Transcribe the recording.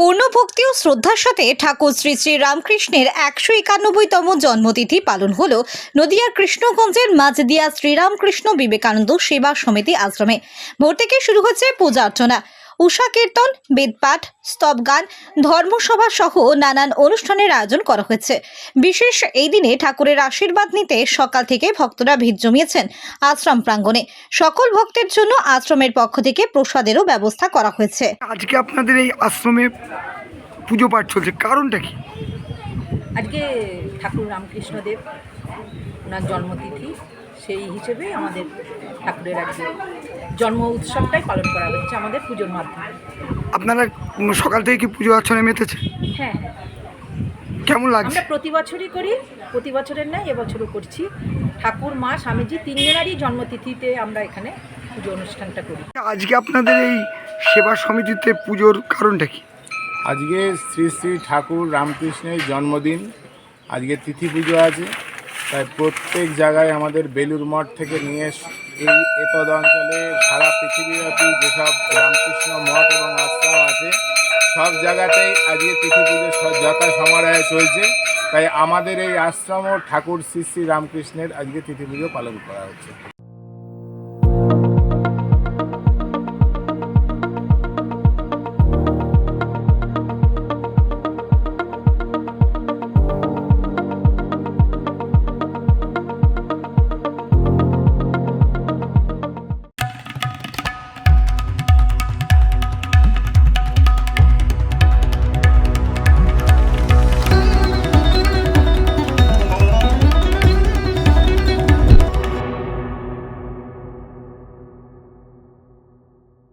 পূর্ণ ভক্তি ও শ্রদ্ধার সাথে ঠাকুর শ্রী শ্রী রামকৃষ্ণের 191তম জন্মতিথি পালন হলো নদিয়ার কৃষ্ণগঞ্জের মাঝদিয়া শ্রীরামকৃষ্ণ বিবেকানন্দ সেবা সমিতি আশ্রমে। ভোর থেকে শুরু হচ্ছে পূজা অর্চনা, উষা কীর্তন, বেদপাঠ, স্তবগান, ধর্মসভা সহ নানান অনুষ্ঠানের আয়োজন করা হয়েছে। বিশেষ এই দিনে ঠাকুরের আশীর্বাদ নিতে সকাল থেকে ভক্তরা ভিড় জমিয়েছেন আশ্রম প্রাঙ্গণে। সকল ভক্তের জন্য আশ্রমের পক্ষ থেকে প্রসাদেরও ব্যবস্থা করা হয়েছে। আজকে আপনাদের এই আশ্রমে পুজো পাঠ চলছে, কারণটা কি? আজকে ঠাকুর রামকৃষ্ণদেব ওনার জন্মতিথি, সেই হিসেবে আমাদের ঠাকুরের আজকে জন্ম উৎসবটাই পালন করা হচ্ছে আমাদের পুজোর মাধ্যমে। আপনারা সকাল থেকে কি পুজো অর্চনায় মেতেছে? হ্যাঁ, কেমন লাগছে? আমরা প্রতি বছরই করি, প্রতি বছরের ন্যায় এবছরও করছি। ঠাকুর, মা, স্বামীজি তিনজনারই জন্মতিথিতে আমরা এখানে পুজো অনুষ্ঠানটা করি। আজকে আপনাদের এই সেবা সমিতিতে পুজোর কারণটা কি? আজকে শ্রী শ্রী ঠাকুর রামকৃষ্ণের জন্মদিন, আজকে তিথি পুজো আছে। তাই প্রত্যেক জায়গায় আমাদের বেলুর মঠ থেকে নিয়ে এই এতদ অঞ্চলে সারা পৃথিবীব্যাপী যেসব রামকৃষ্ণ মঠ এবং আশ্রম আছে সব জায়গাতেই আজকে তিথি পুজো যথা সমারোহে চলছে। তাই আমাদের এই আশ্রমও ঠাকুর শ্রী শ্রী রামকৃষ্ণের আজকে তিথি পুজো পালন করা হচ্ছে।